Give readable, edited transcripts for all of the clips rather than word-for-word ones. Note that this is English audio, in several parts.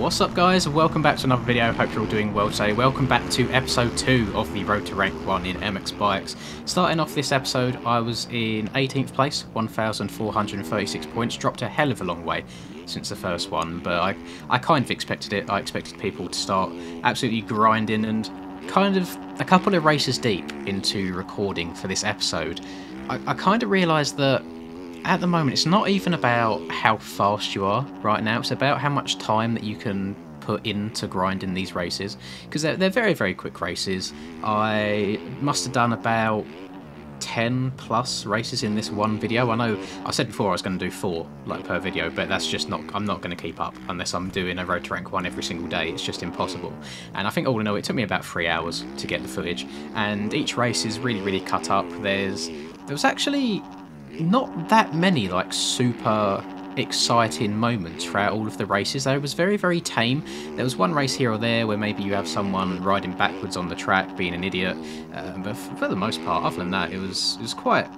What's up guys, welcome back to another video. Hope you're all doing well today. Welcome back to episode 2 of the Road to Rank 1 in MX Bikes. Starting off this episode, I was in 18th place, 1,436 points, dropped a hell of a long way since the first one, but I kind of expected it. I expected people to start absolutely grinding, and kind of a couple of races deep into recording for this episode, I kind of realised that at the moment, it's not even about how fast you are right now, it's about how much time that you can put into grinding these races, because they're very, very quick races. I must have done about 10 plus races in this one video. I know I said before I was going to do 4 per video, but that's just not, I'm not going to keep up unless I'm doing a Road to Rank 1 every single day. It's just impossible. And I think all in all, it took me about 3 hours to get the footage, and each race is really, really cut up. There was actually not that many super exciting moments throughout all of the races. Though it was very, very tame. There was one race here or there where maybe you have someone riding backwards on the track being an idiot, but for the most part, other than that, it was quite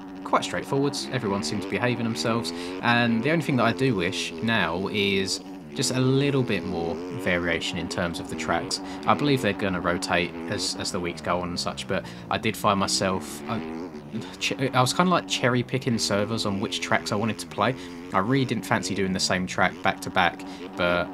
straightforward. Everyone seemed to be behaving themselves, and the only thing that I do wish now is just a little bit more variation in terms of the tracks. I believe they're going to rotate as the weeks go on and such, but I did find myself I was kind of like cherry picking servers on which tracks I wanted to play. I really didn't fancy doing the same track back to back, but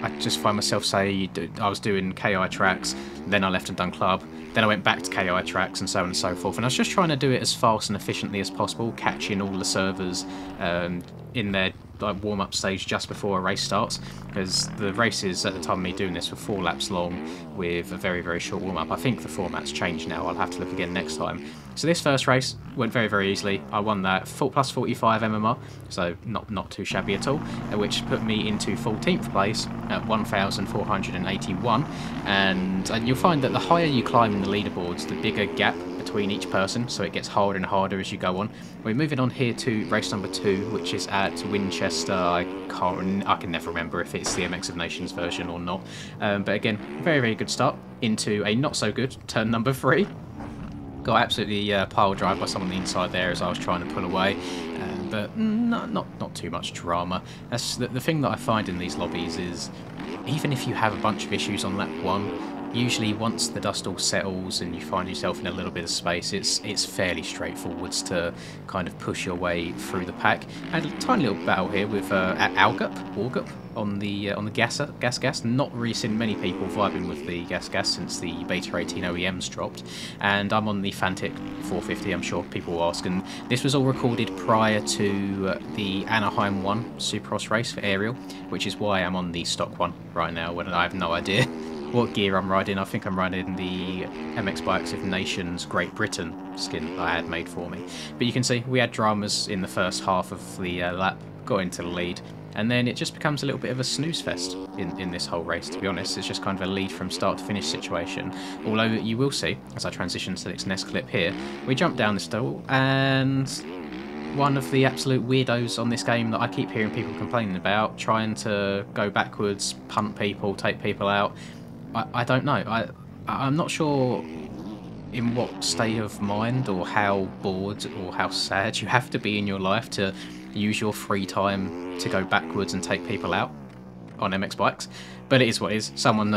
I just find myself, say, I was doing KI tracks, then I left and done club, then I went back to KI tracks, and so on and so forth. And I was just trying to do it as fast and efficiently as possible, catching all the servers in their warm-up stage just before a race starts, because the races at the time of me doing this were 4 laps long with a very, very short warm-up. I think the format's changed now. I'll have to look again next time. So this first race went very, very easily. I won that plus 45 MMR, so not too shabby at all, which put me into 14th place at 1,481. And you'll find that the higher you climb in the leaderboards, the bigger gap between each person, so it gets harder and harder as you go on. We're moving on here to race number 2, which is at Winchester. I can never remember if it's the MX of Nations version or not. But again, very, very good start into a not so good turn number 3. Got absolutely pile drive by someone on the inside there as I was trying to pull away, but not too much drama. That's the thing that I find in these lobbies is, even if you have a bunch of issues on lap 1, usually once the dust all settles and you find yourself in a little bit of space, it's fairly straightforward to kind of push your way through the pack. I had a tiny little battle here with Augup on the gas. Not really seen many people vibing with the gas since the Beta 18 OEMs dropped, and I'm on the Fantic 450. I'm sure people will ask, and this was all recorded prior to the Anaheim 1 Supercross race for Ariel, which is why I'm on the stock one right now when I have no idea what gear I'm riding. I think I'm riding the MX Bikes of Nations Great Britain skin that I had made for me. But you can see we had dramas in the first half of the lap, got into the lead, and then it just becomes a little bit of a snooze fest in this whole race, to be honest. It's just kind of a lead from start to finish situation. Although you will see, as I transition to this next clip here, we jump down this stall, and one of the absolute weirdos on this game that I keep hearing people complaining about, trying to go backwards, punt people, take people out. I don't know. I'm not sure in what state of mind or how bored or how sad you have to be in your life to use your free time to go backwards and take people out on MX Bikes. But it is what it is. Someone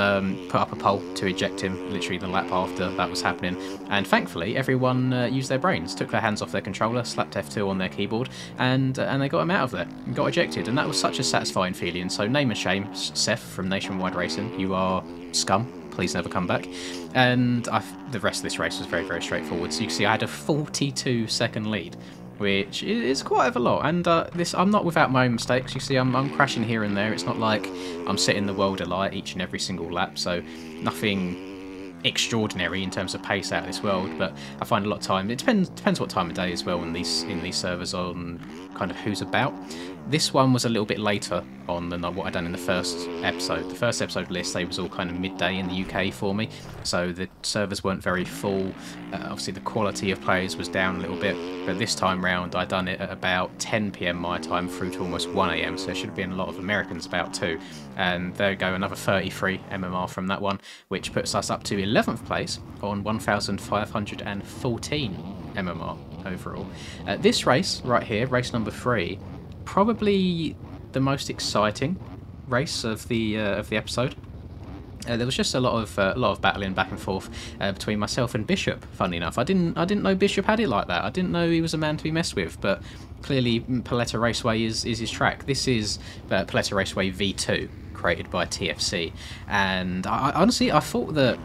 put up a poll to eject him literally the lap after that was happening, and thankfully everyone used their brains, took their hands off their controller, slapped F2 on their keyboard, and they got him out of there and got ejected, and that was such a satisfying feeling. So name and shame, Seth from Nationwide Racing, you are scum. Please never come back. And the rest of this race was very, very straightforward. So you can see I had a 42-second lead, which is quite a lot. And I'm not without my own mistakes. You see, I'm crashing here and there. It's not like I'm setting the world alight each and every single lap. So nothing extraordinary in terms of pace out of this world. But I find a lot of time. It depends what time of day as well in these servers on kind of who's about. This one was a little bit later on than what I'd done in the first episode. The first episode list, they was all kind of midday in the UK for me, so the servers weren't very full. Obviously the quality of players was down a little bit, but this time round I done it at about 10 PM my time through to almost 1 AM, so there should have been a lot of Americans about too. And there we go, another 33 MMR from that one, which puts us up to 11th place on 1,514 MMR overall. This race right here, race number 3, probably the most exciting race of the episode. There was just a lot of battling back and forth between myself and Bishop. Funny enough, I didn't know Bishop had it like that. I didn't know he was a man to be messed with. But clearly, Paletta Raceway is his track. This is Paletta Raceway V2, created by TFC, and honestly I thought that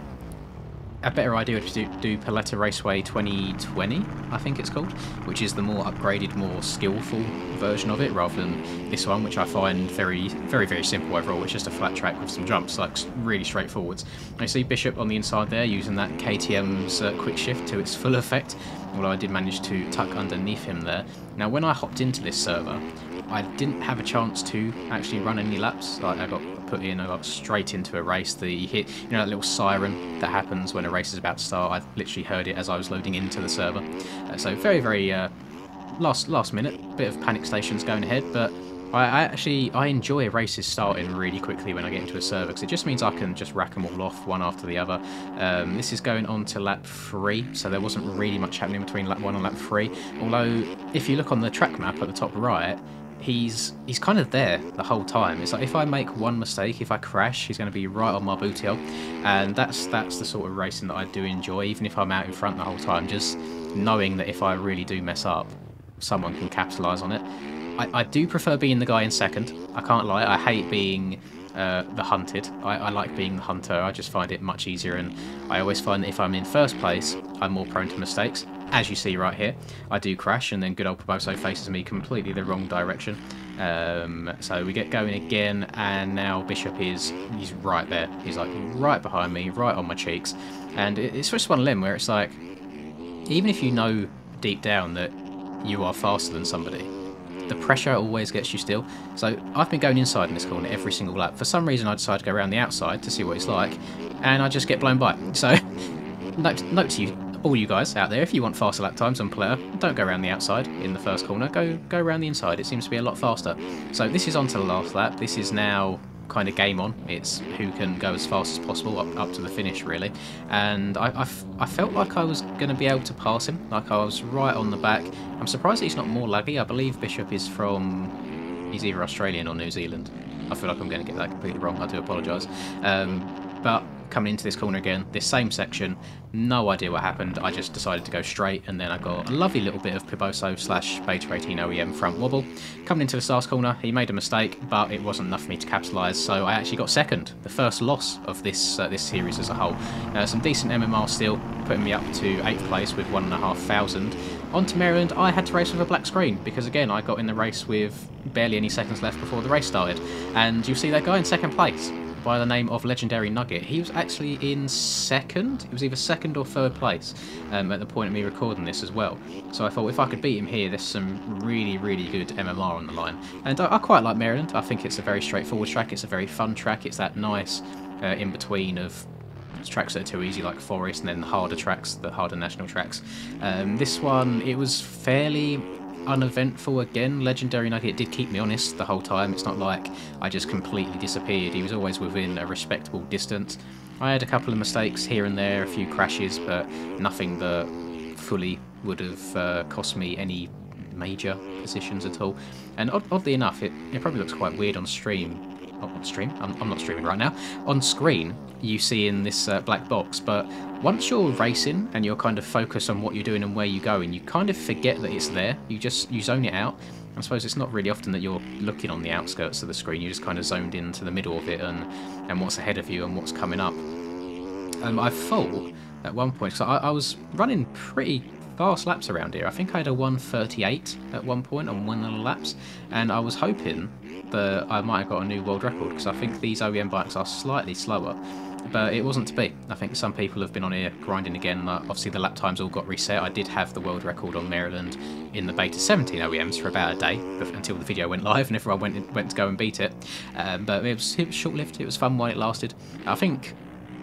a better idea would be to do Paletta Raceway 2020, I think it's called, which is the more upgraded, more skillful version of it, rather than this one, which I find very simple overall. It's just a flat track with some jumps, like really straightforwards. I see Bishop on the inside there using that KTM's quick shift to its full effect, although I did manage to tuck underneath him there. Now, when I hopped into this server, I didn't have a chance to actually run any laps. Like, I got put in, I got straight into a race. You hit, you know, that little siren that happens when a race is about to start. I literally heard it as I was loading into the server. So very last minute, bit of panic stations going ahead, but I enjoy races starting really quickly when I get into a server, because it just means I can just rack them all off one after the other. This is going on to lap 3, so there wasn't really much happening between lap 1 and lap 3. Although, if you look on the track map at the top right, he's kind of there the whole time. It's like if I make one mistake, if I crash, he's going to be right on my booty hole, and that's the sort of racing that I do enjoy, even if I'm out in front the whole time. Just knowing that if I really do mess up, someone can capitalise on it. I do prefer being the guy in second. I can't lie. I hate being the hunted. I like being the hunter. I just find it much easier, and I always find that if I'm in first place, I'm more prone to mistakes. As you see right here, I do crash, and then good old Poboso faces me completely the wrong direction. So we get going again, and now Bishop he's right there. He's like right behind me, right on my cheeks, and it's just one limb where it's like, even if you know deep down that you are faster than somebody, the pressure always gets you still. So I've been going inside in this corner every single lap. For some reason I decide to go around the outside to see what it's like, and I just get blown by. So note to you, all you guys out there, if you want faster lap times on Paletta, don't go around the outside in the first corner, go around the inside. It seems to be a lot faster. So this is on to the last lap. This is now kind of game on. It's who can go as fast as possible up to the finish, really. And I felt like I was going to be able to pass him, like I was right on the back. I'm surprised that he's not more laggy. I believe Bishop is he's either Australian or New Zealand. I feel like I'm going to get that completely wrong, I do apologise. But coming into this corner again, this same section, no idea what happened. I just decided to go straight, and then I got a lovely little bit of Poboso / Beta 18 OEM front wobble. Coming into the last corner, he made a mistake, but it wasn't enough for me to capitalise, so I actually got second, the first loss of this this series as a whole. Some decent MMR still, putting me up to 8th place with 1,500. On to Maryland, I had to race with a black screen, because again, I got in the race with barely any seconds left before the race started. And you see that guy in second place, by the name of Legendary Nugget. He was actually in second. It was either second or third place at the point of me recording this as well. So I thought if I could beat him here, there's some really good MMR on the line. And I quite like Maryland. I think it's a very straightforward track. It's a very fun track. It's that nice in-between of tracks that are too easy like Forest, and then the harder tracks, the harder national tracks. This one, it was fairly uneventful again. Legendary Nugget did keep me honest the whole time. It's not like I just completely disappeared. He was always within a respectable distance. I had a couple of mistakes here and there, a few crashes, but nothing that fully would have cost me any major positions at all. And oddly enough, it probably looks quite weird on stream. On stream? I'm not streaming right now. On screen, you see in this black box, but once you're racing and you're kind of focused on what you're doing and where you're going, you kind of forget that it's there. You zone it out. I suppose it's not really often that you're looking on the outskirts of the screen. You're just kind of zoned into the middle of it and what's ahead of you and what's coming up. I thought at one point, so I was running pretty fast laps around here. I think I had a 1:38 at one point on one of the laps, and I was hoping that I might have got a new world record, because I think these OEM bikes are slightly slower, but it wasn't to be. I think some people have been on here grinding again. Obviously the lap times all got reset. I did have the world record on Maryland in the Beta 17 OEMs for about a day until the video went live and everyone went to go and beat it. But it was short-lived. It was fun while it lasted. I think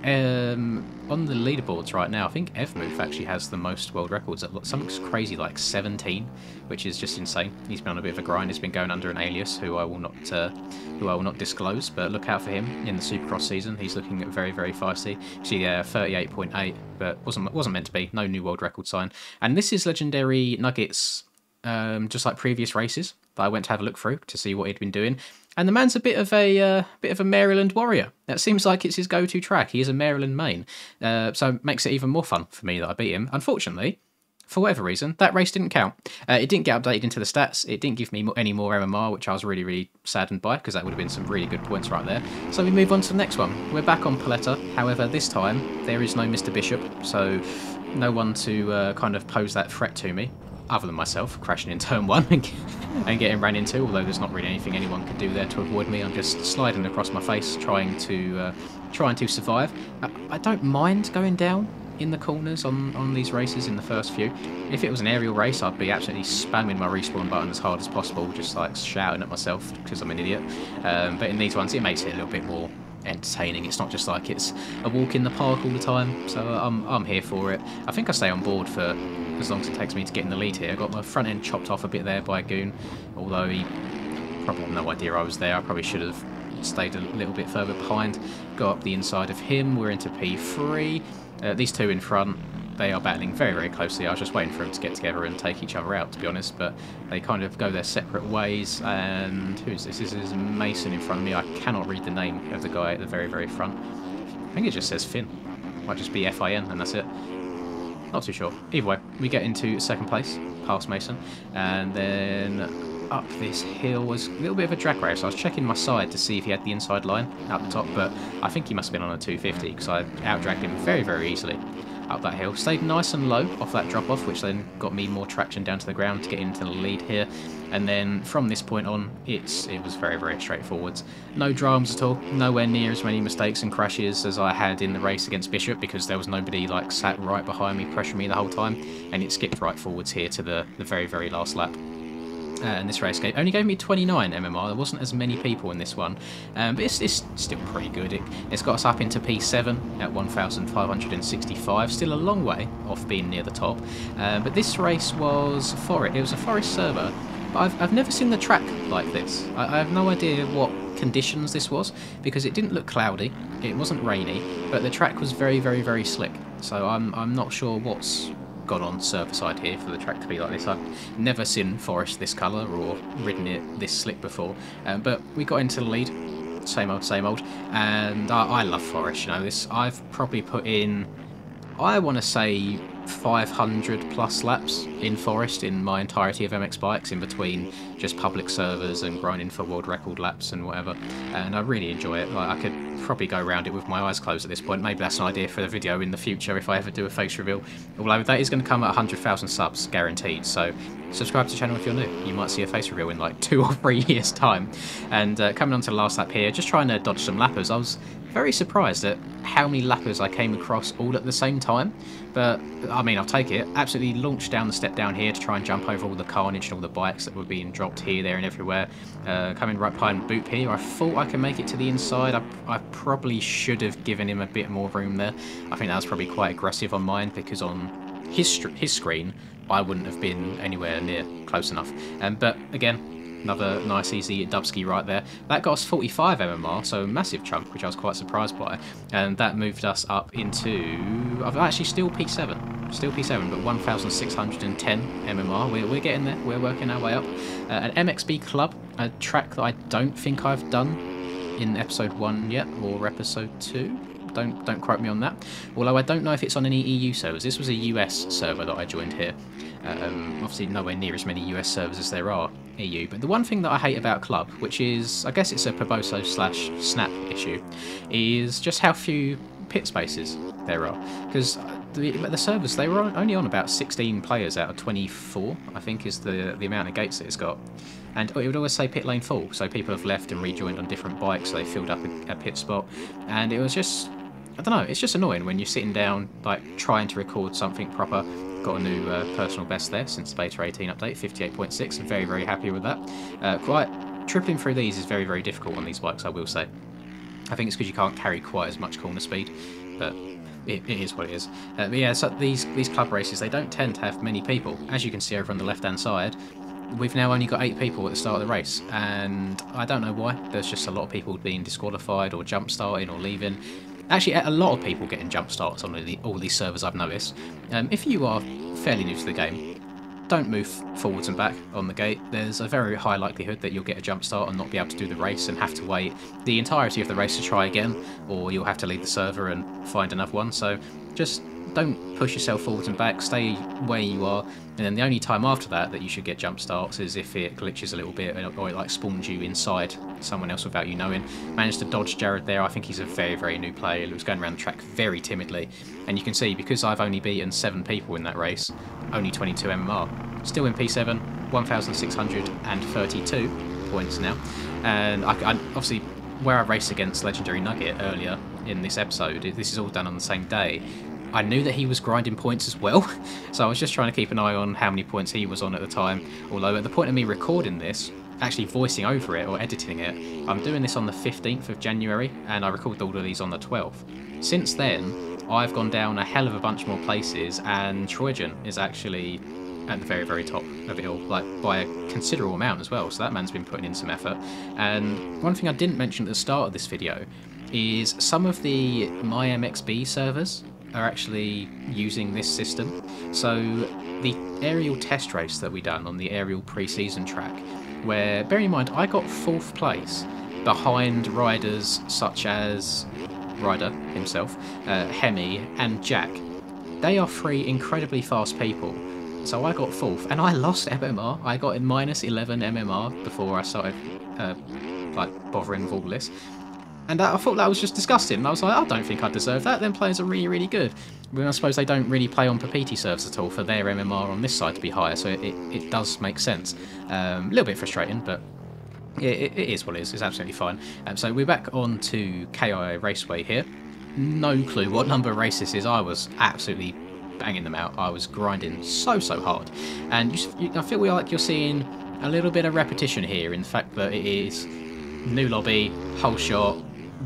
on the leaderboards right now, I think Evmoof actually has the most world records at something crazy like 17, which is just insane. He's been on a bit of a grind. He's been going under an alias who I will not disclose, but look out for him in the Supercross season. He's looking at very feisty. See, 38.8, but wasn't meant to be. No new world record sign. And this is Legendary Nuggets, just like previous races that I went to have a look through to see what he'd been doing. And the man's a bit of a Maryland warrior. That seems like it's his go-to track. He is a Maryland main, so it makes it even more fun for me that I beat him. Unfortunately, for whatever reason, that race didn't count. It didn't get updated into the stats. It didn't give me any more MMR, which I was really, really saddened by, because that would have been some really good points right there. So we move on to the next one. We're back on Paletta. However, this time, there is no Mr. Bishop, so no one to kind of pose that threat to me, other than myself, crashing in turn 1 and getting ran into, although there's not really anything anyone can do there to avoid me. I'm just sliding across my face, trying to survive. I don't mind going down in the corners on these races in the first few. If it was an aerial race, I'd be absolutely spamming my respawn button as hard as possible, just like shouting at myself because I'm an idiot. But in these ones, it makes it a little bit more entertaining. It's not just like it's a walk in the park all the time, so I'm here for it. I think I stay on board for as long as it takes me to get in the lead here. I got my front end chopped off a bit there by Goon, although he probably had no idea I was there. I probably should have stayed a little bit further behind. Got up the inside of him. We're into P3. These two in front, they are battling very, very closely. I was just waiting for them to get together and take each other out, to be honest, but they kind of go their separate ways. And who's this? This is Mason in front of me. I cannot read the name of the guy at the very, very front. I think it just says Finn. Might just be F-I-N, and that's it. Not too sure. Either way, we get into second place, past Mason, and then up this hill was a little bit of a drag race. I was checking my side to see if he had the inside line up the top, but I think he must have been on a 250 because I out-dragged him very, very easily up that hill. Stayed nice and low off that drop-off, which then got me more traction down to the ground to get into the lead here. And then from this point on, it was very, very straightforward. No dramas at all. Nowhere near as many mistakes and crashes as I had in the race against Bishop, because there was nobody like sat right behind me pressuring me the whole time, and it skipped right forwards here to the very, very last lap. And this race only gave me 29 MMR. There wasn't as many people in this one, but it's still pretty good. It's got us up into P7 at 1,565. Still a long way off being near the top. But this race was Forest. It was a Forest server. But I've never seen the track like this. I have no idea what conditions this was, because it didn't look cloudy. It wasn't rainy, but the track was very, very, very slick. So I'm not sure what's gone on server side here for the track to be like this. I've never seen Forest this colour or ridden it this slick before, but we got into the lead, same old, and I love Forest. You know, this I've probably put in, I want to say 500 plus laps in Forest in my entirety of MX Bikes, in between just public servers and grinding for world record laps and whatever, and I really enjoy it. Like, I could probably go around it with my eyes closed at this point. Maybe that's an idea for the video in the future if I ever do a face reveal, although that is going to come at 100,000 subs guaranteed, so subscribe to the channel if you're new. You might see a face reveal in like 2 or 3 years time. And coming on to the last lap here, just trying to dodge some lappers. I was very surprised at how many lappers I came across all at the same time, but I mean, I'll take it. Absolutely launched down the step down here to try and jump over all the carnage and all the bikes that were being dropped here, there and everywhere. Coming right behind Boop here, I thought I could make it to the inside. I probably should have given him a bit more room there. I think that was probably quite aggressive on mine, because on his screen I wouldn't have been anywhere near close enough. But again, another nice easy dubski right there. That got us 45 MMR, so a massive chunk, which I was quite surprised by. And that moved us up into, I've actually still P7, but 1,610 MMR. We're getting there, we're working our way up. An MXB Club, a track that I don't think I've done in episode 1 yet, or episode 2. Don't quote me on that. Although I don't know if it's on any EU servers. This was a US server that I joined here. Obviously nowhere near as many US servers as there are EU. But the one thing that I hate about Club, which is, I guess it's a Perboso/Snap issue, is just how few pit spaces there are. Because the servers, they were only on about 16 players out of 24, I think is the amount of gates that it's got. And it would always say pit lane full, so people have left and rejoined on different bikes, so they filled up a pit spot. And it was just, I don't know, it's just annoying when you're sitting down, like, trying to record something proper. Got a new personal best there since the Beta 18 update, 58.6. I'm very, very happy with that. Tripling through these is very, very difficult on these bikes, I will say. I think it's because you can't carry quite as much corner speed, but it is what it is. But yeah, so these club races, they don't tend to have many people. As you can see over on the left-hand side, we've now only got 8 people at the start of the race, and I don't know why. There's just a lot of people being disqualified or jump starting or leaving. Actually, a lot of people getting jump starts on all these servers, I've noticed. If you are fairly new to the game, don't move forwards and back on the gate. There's a very high likelihood that you'll get a jump start and not be able to do the race and have to wait the entirety of the race to try again, or you'll have to leave the server and find another one. So just don't push yourself forwards and back, stay where you are, and then the only time after that that you should get jump starts is if it glitches a little bit or it like spawns you inside someone else without you knowing. Managed to dodge Jared there. I think he's a very new player who was going around the track very timidly, and you can see because I've only beaten 7 people in that race, only 22 MMR, still in P7, 1,632 points now. And I obviously, where I raced against Legendary Nugget earlier in this episode, this is all done on the same day, I knew that he was grinding points as well, so I was just trying to keep an eye on how many points he was on at the time. Although at the point of me recording this, actually voicing over it or editing it, I'm doing this on the 15th of January, and I recorded all of these on the 12th. Since then, I've gone down a hell of a bunch more places, and Trojan is actually at the very top of it all, like by a considerable amount as well, so that man's been putting in some effort. And one thing I didn't mention at the start of this video is some of the MyMXB servers are actually using this system. So the aerial test race that we done on the aerial pre-season track, where, bearing in mind, I got 4th place behind riders such as Ryder himself, Hemi and Jack. They are 3 incredibly fast people. So I got 4th, and I lost MMR. I got in -11 MMR before I started like bothering with all this. And I thought that was just disgusting. And I was like, I don't think I deserve that. Them players are really good. I mean, I suppose they don't really play on Papiti servers at all for their MMR on this side to be higher, so it does make sense. A little bit frustrating, but it is what it is. It's absolutely fine. So we're back on to KI Raceway here. No clue what number of race this is. I was absolutely banging them out. I was grinding so hard. And I feel like you're seeing a little bit of repetition here in the fact that it is new lobby, whole shot,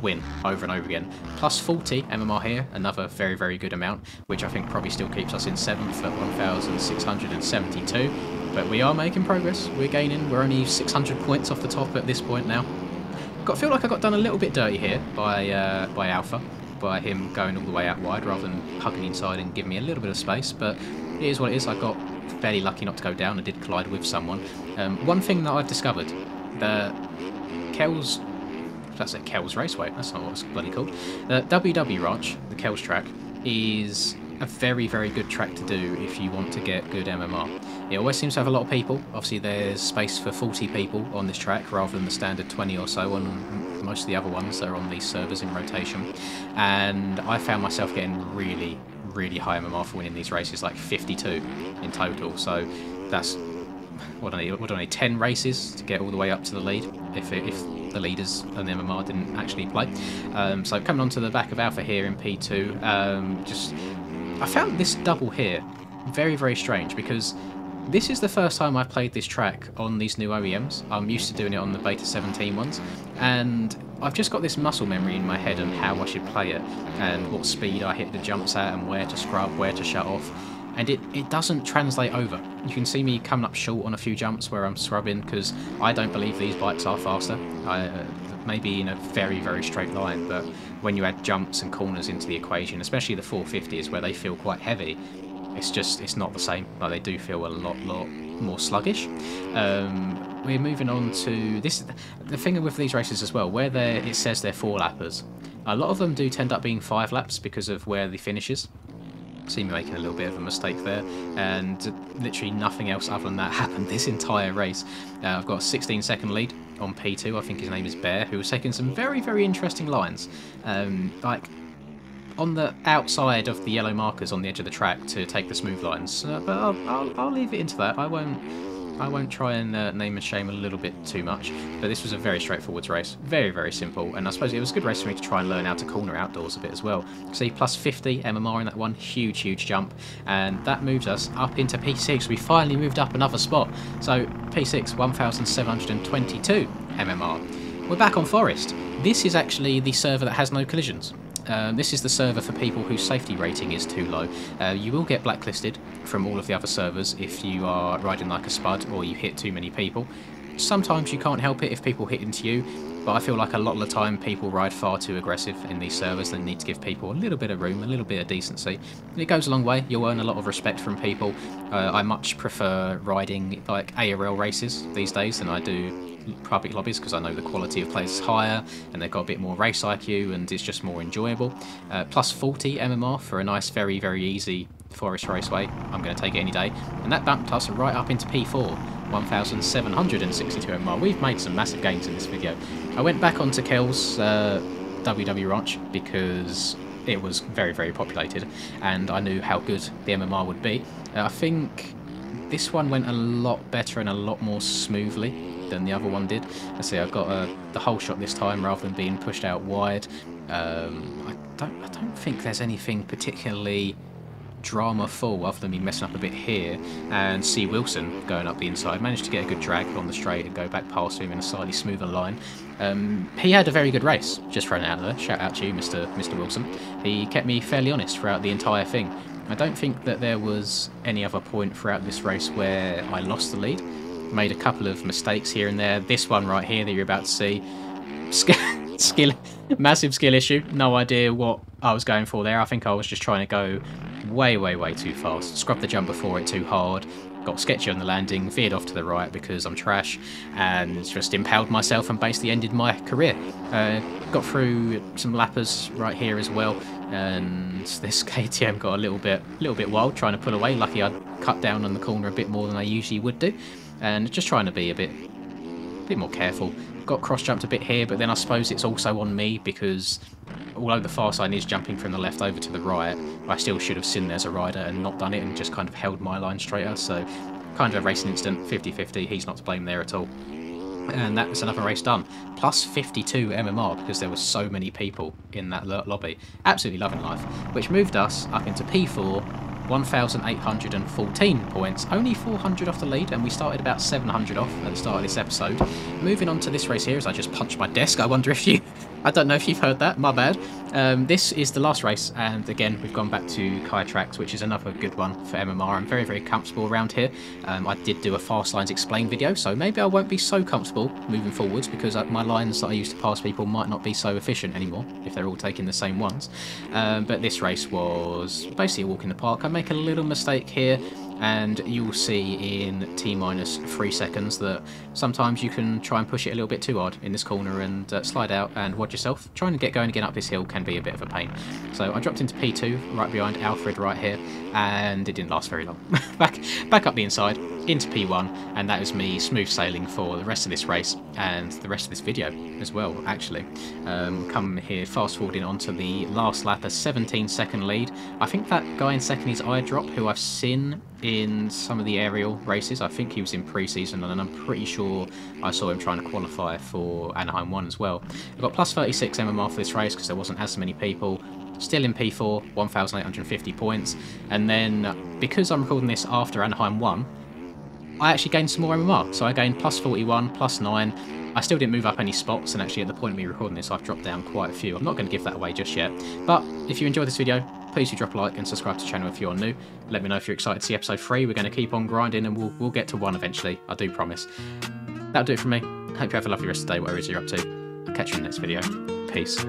win over and over again. Plus 40 MMR here, another very good amount, which I think probably still keeps us in 7th at 1,672. But we are making progress, we're gaining, we're only 600 points off the top at this point now. I feel like I got done a little bit dirty here by Alpha, by him going all the way out wide rather than hugging inside and giving me a little bit of space, but it is what it is. I got fairly lucky not to go down. I did collide with someone. One thing that I've discovered, the Kells Raceway, that's not what it's bloody called. The WW Ranch, the Kells track, is a very good track to do if you want to get good MMR. It always seems to have a lot of people. Obviously there's space for 40 people on this track rather than the standard 20 or so on most of the other ones that are on these servers in rotation. And I found myself getting really high MMR for winning these races, like 52 in total. So that's what I need 10 races to get all the way up to the lead if the leaders and the MMR didn't actually play. So coming on to the back of Alpha here in P2, I found this double here very strange, because this is the first time I've played this track on these new OEMs. I'm used to doing it on the Beta 17 ones, and I've just got this muscle memory in my head on how I should play it, and what speed I hit the jumps at, and where to scrub, where to shut off. And it doesn't translate over. You can see me coming up short on a few jumps where I'm scrubbing, because I don't believe these bikes are faster. Maybe in a very straight line, but when you add jumps and corners into the equation, especially the 450s where they feel quite heavy, it's not the same. Like, they do feel a lot more sluggish. We're moving on to this. The thing with these races as well, where it says they're 4-lappers, a lot of them do tend up being 5 laps because of where the finish is. See me making a little bit of a mistake there, and literally nothing else other than that happened this entire race. I've got a 16-second lead on P2. I think his name is Bear, who was taking some very interesting lines, like on the outside of the yellow markers on the edge of the track to take the smooth lines. But I'll leave it into that. I won't try and name and shame a little bit too much. But this was a very straightforward race, very simple, and I suppose it was a good race for me to try and learn how to corner outdoors a bit as well. See, plus 50 MMR in that one, huge jump, and that moves us up into P6. We finally moved up another spot. So P6, 1,722 MMR. We're back on Forest. This is actually the server that has no collisions. This is the server for people whose safety rating is too low. You will get blacklisted from all of the other servers if you are riding like a spud or you hit too many people. Sometimes you can't help it if people hit into you. but I feel like a lot of the time people ride far too aggressive in these servers. They need to give people a little bit of room, a little bit of decency. It goes a long way. You'll earn a lot of respect from people. I much prefer riding like ARL races these days than I do public lobbies, because I know the quality of players is higher and they've got a bit more race IQ and it's just more enjoyable. Plus 40 MMR for a nice, very, very easy Forest Raceway. I'm going to take it any day. And that bumped us right up into P4, 1,762 MMR. We've made some massive gains in this video. I went back onto Kel's WW Ranch because it was very, very populated and I knew how good the MMR would be. I think this one went a lot better and a lot more smoothly than the other one did. Let's see, I got the whole shot this time rather than being pushed out wide. I don't think there's anything particularly drama-full other than me messing up a bit here and C. Wilson going up the inside. Managed to get a good drag on the straight and go back past him in a slightly smoother line. He had a very good race, just thrown out there. Shout out to you, Mr. Wilson. He kept me fairly honest throughout the entire thing. I don't think that there was any other point throughout this race where I lost the lead. Made a couple of mistakes here and there. This one right here that you're about to see, massive skill issue. No idea what I was going for there. I think I was just trying to go way, way, way too fast. Scrubbed the jump before it too hard. Got sketchy on the landing, veered off to the right because I'm trash, and just impaled myself and basically ended my career. Got through some lappers right here as well, and this KTM got a little bit wild trying to pull away. Lucky I'd cut down on the corner a bit more than I usually would do, and just trying to be a bit more careful. Got cross jumped a bit here, but then I suppose it's also on me because although the fast line is jumping from the left over to the right, I still should have seen there's a rider and not done it and just kind of held my line straighter. So kind of a racing incident, 50-50, he's not to blame there at all. And that was another race done. Plus 52 MMR because there were so many people in that lobby. Absolutely loving life. Which moved us up into P4, 1,814 points, only 400 off the lead, and we started about 700 off at the start of this episode. Moving on to this race here, as I just punched my desk, I wonder if you... I don't know if you've heard that, my bad. This is the last race, and again, we've gone back to Kai Tracks, which is another good one for MMR. I'm very, very comfortable around here. I did do a Fast Lines Explain video, so maybe I won't be so comfortable moving forwards because my lines that I used to pass people might not be so efficient anymore if they're all taking the same ones. But this race was basically a walk in the park. I make a little mistake here, and you'll see in T-3 seconds that sometimes you can try and push it a little bit too hard in this corner and slide out and wad yourself. Trying to get going again up this hill can be a bit of a pain. So I dropped into P2 right behind Alfred right here, and it didn't last very long. back up the inside into P1, and that was me smooth sailing for the rest of this race and the rest of this video as well, actually. Come here, fast forwarding onto the last lap, a 17-second lead. I think that guy in second is iDrop, who I've seen in some of the aerial races. I think he was in pre-season, and I'm pretty sure I saw him trying to qualify for Anaheim 1 as well. I've got plus 36 MMR for this race because there wasn't as many people. Still in P4, 1,850 points, and then because I'm recording this after Anaheim 1, I actually gained some more MMR, so I gained plus 41, plus 9. I still didn't move up any spots, and actually at the point of me recording this, I've dropped down quite a few. I'm not going to give that away just yet, but if you enjoyed this video, please do drop a like and subscribe to the channel if you're new. Let me know if you're excited to see episode 3. We're going to keep on grinding, and we'll get to 1 eventually, I do promise. That'll do it from me. Hope you have a lovely rest of the day, whatever it is you're up to. I'll catch you in the next video. Peace.